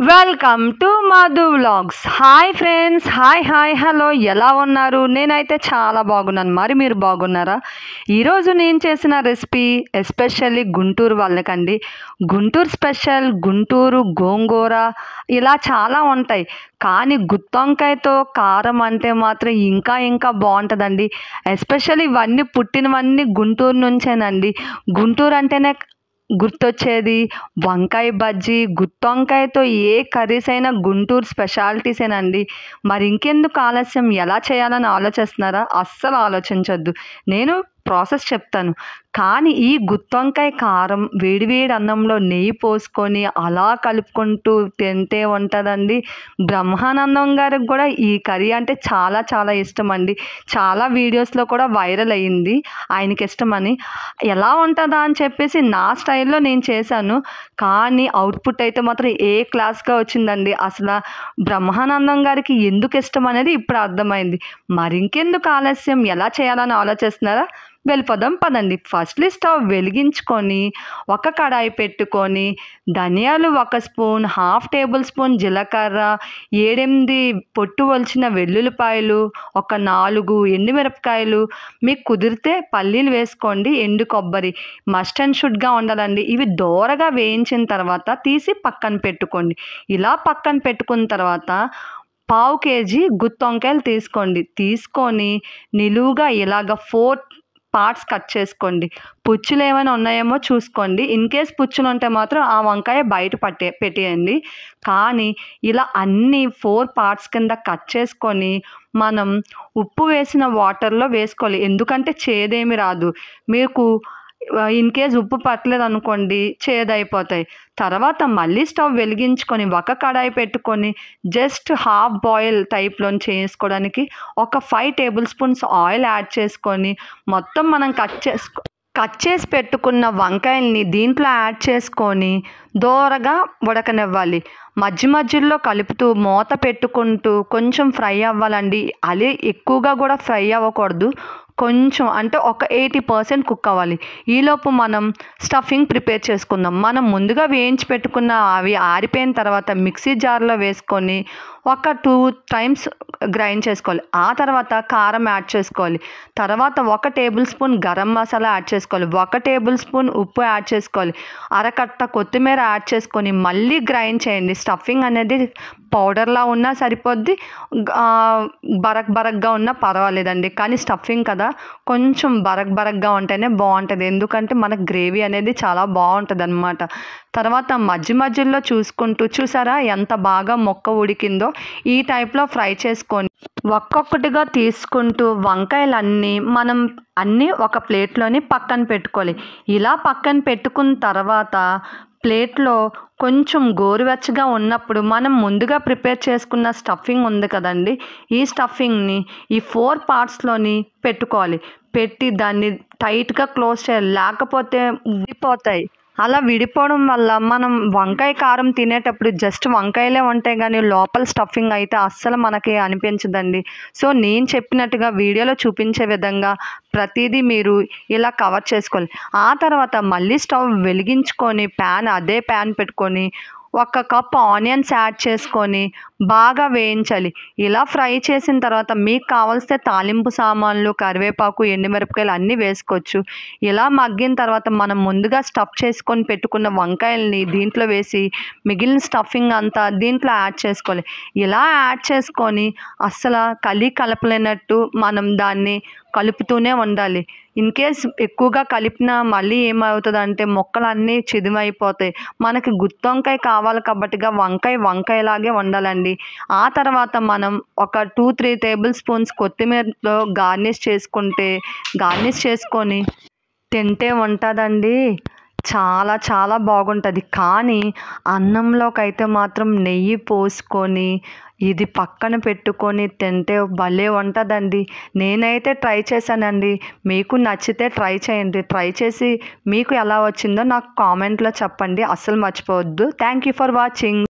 Welcome to Madhu vlogs. Hi friends, hi hello, ఎలా ఉన్నారు? నేనైతే చాలా బాగున్నాను. మరి మీరు బాగున్నారా? ఈరోజు నేను చేసిన రెసిపీ ఎస్పెషల్లీ గుంటూరు వాళ్ళకండి. గుంటూరు స్పెషల్ గుంటూరు గోంగూర ఇలా చాలా ఉంటాయి, కానీ గుత్తొంకాయతో కారం అంటే మాత్రం ఇంకా బాగుంటుందండి. ఎస్పెషల్లీ ఇవన్నీ పుట్టినవన్నీ గుంటూరు నుంచేనండి. గుంటూరు అంటేనే గుర్తొచ్చేది వంకాయ బజ్జీ. గుత్తొంకాయతో ఏ కర్రీస్ అయినా గుంటూరు స్పెషాలిటీసేనండి. మరి ఇంకెందుకు ఆలస్యం? ఎలా చేయాలని ఆలోచిస్తున్నారా? అస్సలు ఆలోచించొద్దు, నేను ప్రాసెస్ చెప్తాను. కానీ ఈ గుత్తొంకాయ కారం వేడివేడి అన్నంలో నెయ్యి పోసుకొని అలా కలుపుకుంటూ తింటే ఉంటుందండి. బ్రహ్మానందం గారికి కూడా ఈ కర్రీ అంటే చాలా ఇష్టం అండి. చాలా వీడియోస్లో కూడా వైరల్ అయ్యింది ఆయనకి ఇష్టమని. ఎలా ఉంటుందా అని చెప్పేసి నా స్టైల్లో నేను చేశాను, కానీ అవుట్పుట్ అయితే మాత్రం ఏ క్లాస్గా వచ్చిందండి. అసలు బ్రహ్మానందం గారికి ఎందుకు ఇష్టం అనేది ఇప్పుడు అర్థమైంది. మరి ఇంకెందుకు ఆలస్యం? ఎలా చేయాలని ఆలోచిస్తున్నారా? వెళ్ళిపోదాం పదండి. ఫస్ట్లీ స్టవ్ వెలిగించుకొని ఒక కడాయి పెట్టుకొని ధనియాలు 1 స్పూన్, హాఫ్ టేబుల్ స్పూన్ జీలకర్ర, 7-8 పొట్టు వలిచిన వెల్లుల్లిపాయలు, ఒక 4 ఎండుమిరపకాయలు, మీకు కుదిరితే పల్లీలు వేసుకోండి, ఎండు కొబ్బరి మస్ట్ అండ్ షుడ్గా ఉండాలండి. ఇవి దోరగా వేయించిన తర్వాత తీసి పక్కన పెట్టుకోండి. ఇలా పక్కన పెట్టుకున్న తర్వాత 1/2 కేజీ గుత్తొంకాయలు తీసుకొని నిలువుగా ఇలాగ 4 పార్ట్స్ కట్ చేసుకోండి. పుచ్చులు ఏమైనా ఉన్నాయేమో చూసుకోండి. ఇన్ కేస్ పుచ్చులు ఉంటే మాత్రం ఆ వంకాయ బయట పెట్టేయండి. కానీ ఇలా అన్ని 4 పార్ట్స్ కింద కట్ చేసుకొని మనం ఉప్పు వేసిన వాటర్లో వేసుకోవాలి. ఎందుకంటే చేదేమి రాదు. మీకు ఇన్ కేస్ ఉప్పు పట్టలేదు అనుకోండి, చేదైపోతాయి. తర్వాత మళ్ళీ స్టవ్ వెలిగించుకొని ఒక కడాయి పెట్టుకొని జస్ట్ హాఫ్ బాయిల్ టైప్లో చేసుకోవడానికి ఒక 5 టేబుల్ స్పూన్స్ ఆయిల్ యాడ్ చేసుకొని మొత్తం మనం కట్ చేసి పెట్టుకున్న వంకాయల్ని దీంట్లో యాడ్ చేసుకొని దోరగా ఉడకనివ్వాలి. మధ్యలో కలుపుతూ మూత పెట్టుకుంటూ కొంచెం ఫ్రై అవ్వాలండి. అదే ఎక్కువగా కూడా ఫ్రై అవ్వకూడదు, కొంచెం అంటే ఒక 80% కుక్ అవ్వాలి. ఈలోపు మనం స్టఫింగ్ ప్రిపేర్ చేసుకుందాం. మనం ముందుగా వేయించి పెట్టుకున్న అవి ఆరిపోయిన తర్వాత మిక్సీ జార్లో వేసుకొని ఒక 2 టైమ్స్ గ్రైండ్ చేసుకోవాలి. ఆ తర్వాత కారం యాడ్ చేసుకోవాలి. తర్వాత 1 table spoon garam masala add చేసుకోవాలి. 1 టేబుల్ స్పూన్ ఉప్పు యాడ్ చేసుకోవాలి. అరకట్ట కొత్తిమీర యాడ్ చేసుకొని మళ్ళీ గ్రైండ్ చేయండి. స్టఫింగ్ అనేది పౌడర్లా ఉన్నా సరిపోద్ది, బరక్గా ఉన్నా పర్వాలేదండి. కానీ స్టఫింగ్ కదా, కొంచెం బరక్గా ఉంటేనే బాగుంటుంది. ఎందుకంటే మనకు గ్రేవీ అనేది చాలా బాగుంటుంది అన్నమాట. తర్వాత మధ్యలో చూసారా ఎంత బాగా మొక్క ఉడికిందో? ఈ టైప్లో ఫ్రై చేసుకొని ఒక్కొక్కటిగా తీసుకుంటూ వంకాయలన్నీ మనం ఒక ప్లేట్లోని పక్కన పెట్టుకోవాలి. ఇలా పక్కన పెట్టుకున్న తర్వాత ప్లేట్లో కొంచెం గోరువెచ్చగా ఉన్నప్పుడు మనం ముందుగా ప్రిపేర్ చేసుకున్న స్టఫింగ్ ఉంది కదండి, ఈ స్టఫింగ్ని ఈ 4 పార్ట్స్లోని పెట్టుకోవాలి. పెట్టి దాన్ని టైట్గా క్లోజ్ చేయాలి, లేకపోతే విడిపోతాయి. అలా విడిపోవడం వల్ల మనం వంకాయ కారం తినేటప్పుడు జస్ట్ వంకాయలే ఉంటాయి, కానీ లోపల స్టఫింగ్ అయితే అస్సలు మనకి అనిపించదండి. సో నేను చెప్పినట్టుగా వీడియోలో చూపించే విధంగా ప్రతిదీ మీరు ఇలా కవర్ చేసుకోవాలి. ఆ తర్వాత మళ్ళీ స్టవ్ వెలిగించుకొని అదే ప్యాన్ పెట్టుకొని 1 కప్ ఆనియన్స్ యాడ్ చేసుకొని బాగా వేయించాలి. ఇలా ఫ్రై చేసిన తర్వాత మీకు కావాల్సిన తాలింపు సామాన్లు, కరివేపాకు, ఎండుమిరపకాయలు అన్నీ వేసుకోవచ్చు. ఇలా మగ్గిన తర్వాత మనం ముందుగా స్టఫ్ చేసుకొని పెట్టుకున్న వంకాయల్ని దీంట్లో వేసి మిగిలిన స్టఫింగ్ అంతా దీంట్లో యాడ్ చేసుకోవాలి. ఇలా యాడ్ చేసుకొని అస్సలు కలపలేనట్టు మనం దాన్ని కలుపుతూనే ఉండాలి. ఇన్ కేస్ ఎక్కువగా కలిపినా మళ్ళీ ఏమవుతుందంటే మొక్కలన్నీ చిదిమైపోతాయి. మనకి గుత్తొంకాయ కావాలి కాబట్టిగా వంకాయలాగే ఉండాలండి. ఆ తర్వాత మనం ఒక 2-3 టేబుల్ స్పూన్స్ కొత్తిమీరతో గార్నిష్ చేసుకొని తింటే ఉంటుందండి. చాలా బాగుంటుంది. కానీ అన్నంలోకి అయితే మాత్రం నెయ్యి పోసుకొని ఇది పక్కన పెట్టుకొని తింటే భలే ఉంటుందండి. నేనైతే ట్రై చేశానండి. మీకు నచ్చితే ట్రై చేయండి. ట్రై చేసి మీకు ఎలా వచ్చిందో నాకు కామెంట్లో చెప్పండి. అస్సలు మర్చిపోవద్దు. Thank you for watching.